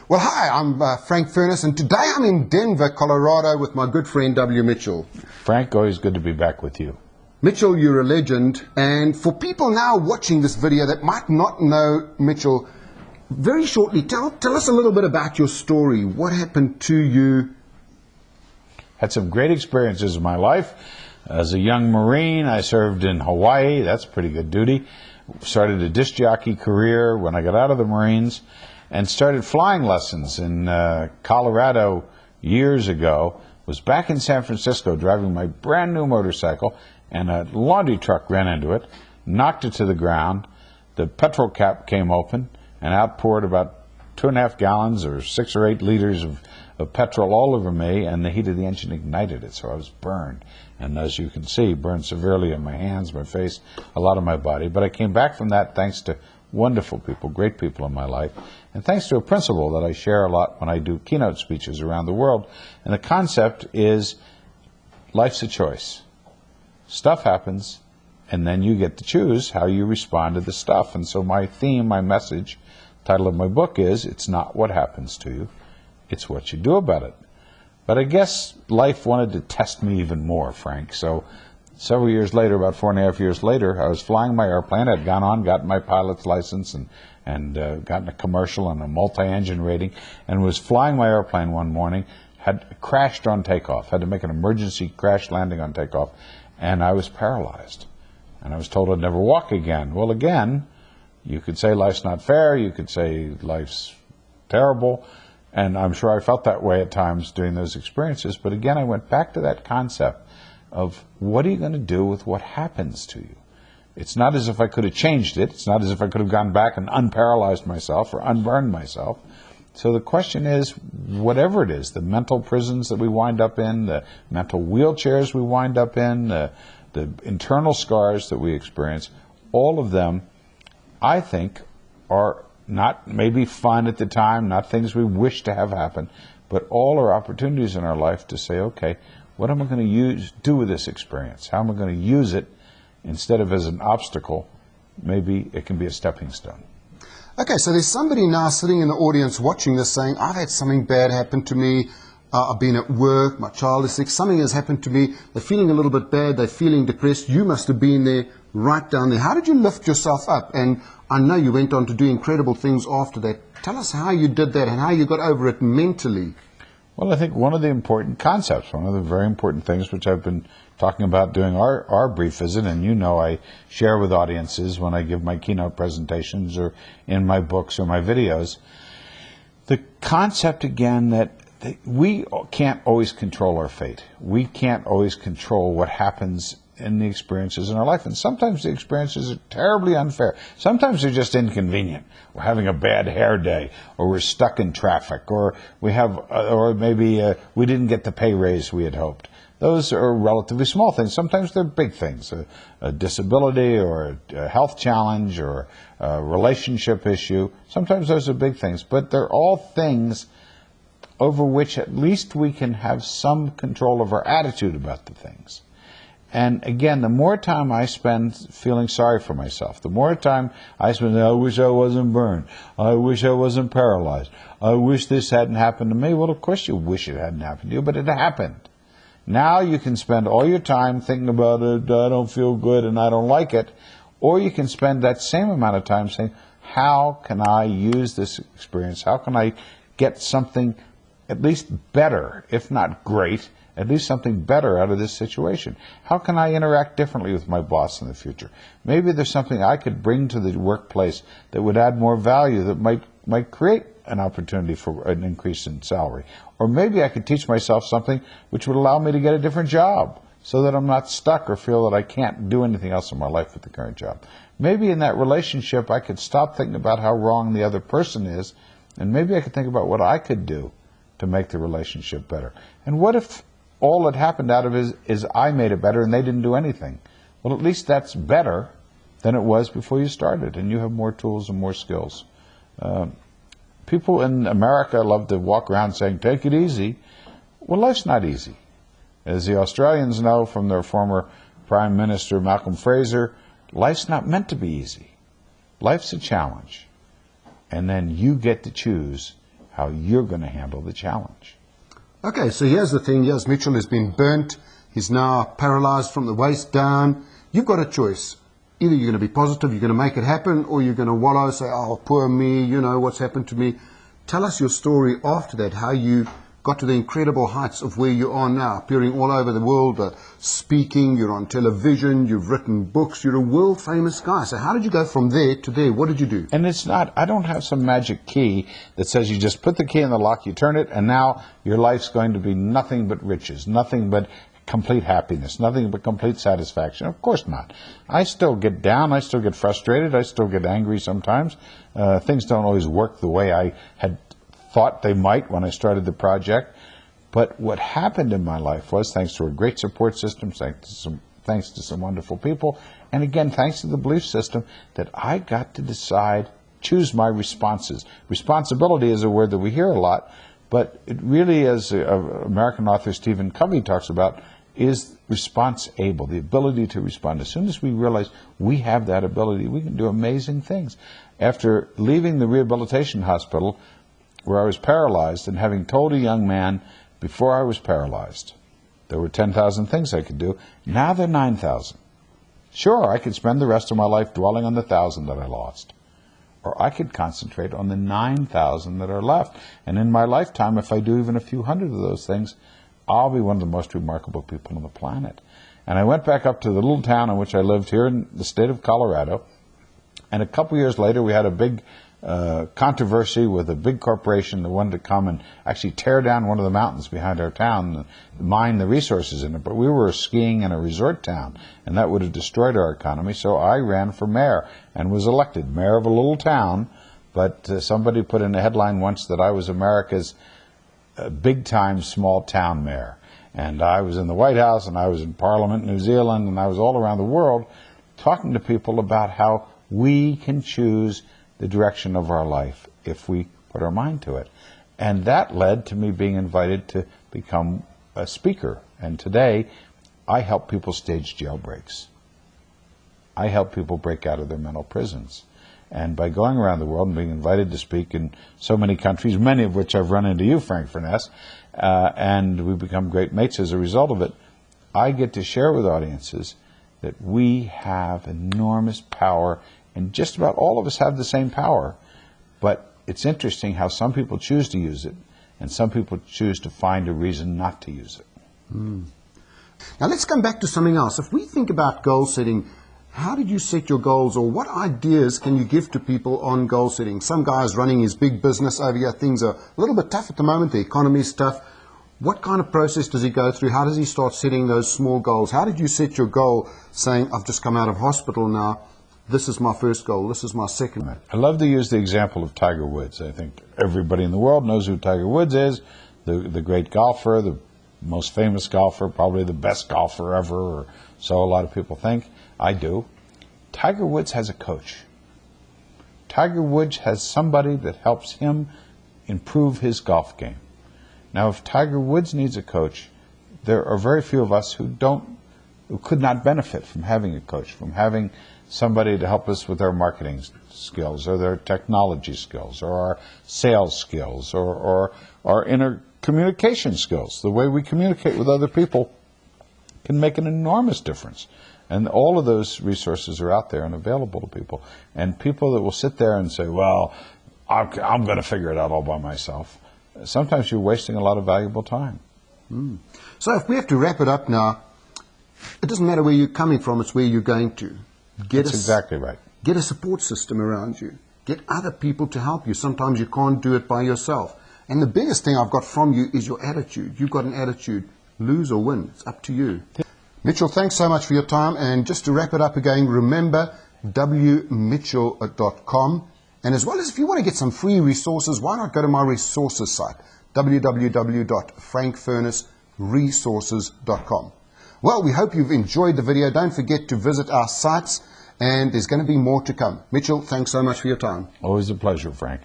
Well, hi, I'm Frank Furness, and today I'm in Denver, Colorado with my good friend W. Mitchell. Frank, always good to be back with you. Mitchell, you're a legend, and for people now watching this video that might not know Mitchell, very shortly, tell us a little bit about your story. What happened to you? Had some great experiences in my life. As a young Marine, I served in Hawaii. That's pretty good duty. Started a disc jockey career when I got out of the Marines, and started flying lessons in Colorado years ago. Was back in San Francisco driving my brand new motorcycle, and a laundry truck ran into it, knocked it to the ground. The petrol cap came open and outpoured about 2.5 gallons or 6 or 8 liters of petrol all over me, and the heat of the engine ignited it, so I was burned. And as you can see, burned severely on my hands, my face, a lot of my body. But I came back from that thanks to wonderful people, great people in my life, and thanks to a principle that I share a lot when I do keynote speeches around the world. And the concept is life's a choice. Stuff happens, and then you get to choose how you respond to the stuff. And so my theme, my message, title of my book is, it's not what happens to you, it's what you do about it. But I guess life wanted to test me even more, Frank. So several years later, about 4.5 years later, I was flying my airplane. I'd gone on, gotten my pilot's license, and gotten a commercial and a multi-engine rating, and was flying my airplane one morning, had crashed on takeoff, had to make an emergency crash landing on takeoff, and I was paralyzed. And I was told I'd never walk again. Well, again, you could say life's not fair, you could say life's terrible, and I'm sure I felt that way at times during those experiences. But again, I went back to that concept of what are you going to do with what happens to you? It's not as if I could have changed it. It's not as if I could have gone back and unparalyzed myself or unburned myself. So the question is, whatever it is, the mental prisons that we wind up in, the mental wheelchairs we wind up in, the internal scars that we experience, all of them, I think, are not maybe fun at the time, not things we wish to have happen, but all are opportunities in our life to say, okay, what am I going to do with this experience? How am I going to use it instead of as an obstacle? Maybe it can be a stepping stone. Okay, so there's somebody now sitting in the audience watching this saying, I've had something bad happen to me. I've been at work, my child is sick, something has happened to me. They're feeling a little bit bad, they're feeling depressed. You must have been there, right down there. How did you lift yourself up? And I know you went on to do incredible things after that. Tell us how you did that and how you got over it mentally. Well, I think one of the important concepts, one of the very important things which I've been talking about doing our brief visit, and you know I share with audiences when I give my keynote presentations or in my books or my videos, the concept again that we can't always control our fate. We can't always control what happens in the experiences in our life. And sometimes the experiences are terribly unfair. Sometimes they're just inconvenient. We're having a bad hair day, or we're stuck in traffic, or we have, or maybe we didn't get the pay raise we had hoped. Those are relatively small things. Sometimes they're big things, a disability or a health challenge or a relationship issue. Sometimes those are big things, but they're all things over which at least we can have some control of our attitude about the things. And again, the more time I spend feeling sorry for myself, the more time I spend, I wish I wasn't burned, I wish I wasn't paralyzed, I wish this hadn't happened to me. Well, of course you wish it hadn't happened to you, but it happened. Now you can spend all your time thinking about it, I don't feel good and I don't like it, or you can spend that same amount of time saying, how can I use this experience? How can I get something at least better, if not great, at least something better out of this situation? How can I interact differently with my boss in the future? Maybe there's something I could bring to the workplace that would add more value, that might create an opportunity for an increase in salary. Or maybe I could teach myself something which would allow me to get a different job so that I'm not stuck or feel that I can't do anything else in my life with the current job. Maybe in that relationship I could stop thinking about how wrong the other person is, and maybe I could think about what I could do to make the relationship better. And what if all that happened out of it is I made it better and they didn't do anything? Well, at least that's better than it was before you started, and you have more tools and more skills. People in America love to walk around saying, take it easy. Well, life's not easy. As the Australians know from their former Prime Minister Malcolm Fraser, life's not meant to be easy. Life's a challenge. And then you get to choose how you're going to handle the challenge. Okay, so here's the thing. Here's Mitchell has been burnt. He's now paralyzed from the waist down. You've got a choice. Either you're going to be positive, you're going to make it happen, or you're going to wallow, say, oh, poor me, you know, what's happened to me. Tell us your story after that, how you got to the incredible heights of where you are now, appearing all over the world, speaking, you're on television, you've written books, you're a world-famous guy. So how did you go from there to there? What did you do? And it's not, I don't have some magic key that says you just put the key in the lock, you turn it, and now your life's going to be nothing but riches, nothing but complete happiness, nothing but complete satisfaction. Of course not. I still get down, I still get frustrated, I still get angry sometimes. Things don't always work the way I had thought they might when I started the project. But what happened in my life was, thanks to a great support system, thanks to some wonderful people, and again, thanks to the belief system, that I got to decide, choose my responses. Responsibility is a word that we hear a lot, but it really, as American author Stephen Covey talks about, is response able, the ability to respond. As soon as we realize we have that ability, we can do amazing things. After leaving the rehabilitation hospital, where I was paralyzed, and having told a young man before I was paralyzed, there were 10,000 things I could do, now there are 9,000. Sure, I could spend the rest of my life dwelling on the 1,000 that I lost. Or I could concentrate on the 9,000 that are left. And in my lifetime, if I do even a few hundred of those things, I'll be one of the most remarkable people on the planet. And I went back up to the little town in which I lived here in the state of Colorado. And a couple years later, we had a big controversy with a big corporation that wanted to come and actually tear down one of the mountains behind our town and mine the resources in it. But we were skiing in a resort town, and that would have destroyed our economy. So I ran for mayor and was elected mayor of a little town. But somebody put in a headline once that I was America's big-time small-town mayor. And I was in the White House, and I was in Parliament in New Zealand, and I was all around the world talking to people about how we can choose the direction of our life if we put our mind to it. And that led to me being invited to become a speaker. And today, I help people stage jailbreaks. I help people break out of their mental prisons. And by going around the world and being invited to speak in so many countries, many of which I've run into you, Frank Furness, and we've become great mates as a result of it, I get to share with audiences that we have enormous power, and just about all of us have the same power. But it's interesting how some people choose to use it, and some people choose to find a reason not to use it. Now let's come back to something else. If we think about goal setting, how did you set your goals, or what ideas can you give to people on goal setting? Some guy's running his big business over here. Things are a little bit tough at the moment. The economy's tough. What kind of process does he go through? How does he start setting those small goals? How did you set your goal, saying, I've just come out of hospital now, this is my first goal, this is my second? I love to use the example of Tiger Woods. I think everybody in the world knows who Tiger Woods is, the great golfer, the most famous golfer, probably the best golfer ever, or so a lot of people think. I do. Tiger Woods has a coach. Tiger Woods has somebody that helps him improve his golf game. Now, if Tiger Woods needs a coach, there are very few of us who could not benefit from having a coach, from having somebody to help us with our marketing skills, or their technology skills, or our sales skills, or our inner communication skills. The way we communicate with other people can make an enormous difference. And all of those resources are out there and available to people. And people that will sit there and say, well, I'm going to figure it out all by myself. Sometimes you're wasting a lot of valuable time. So if we have to wrap it up now, it doesn't matter where you're coming from, it's where you're going to. That's exactly right. Get a support system around you. Get other people to help you. Sometimes you can't do it by yourself. And the biggest thing I've got from you is your attitude. You've got an attitude. Lose or win, it's up to you. Mitchell, thanks so much for your time. And just to wrap it up again, remember wmitchell.com. And as well as if you want to get some free resources, why not go to my resources site, www.frankfurnessresources.com. Well, we hope you've enjoyed the video. Don't forget to visit our sites, and there's going to be more to come. Mitchell, thanks so much for your time. Always a pleasure, Frank.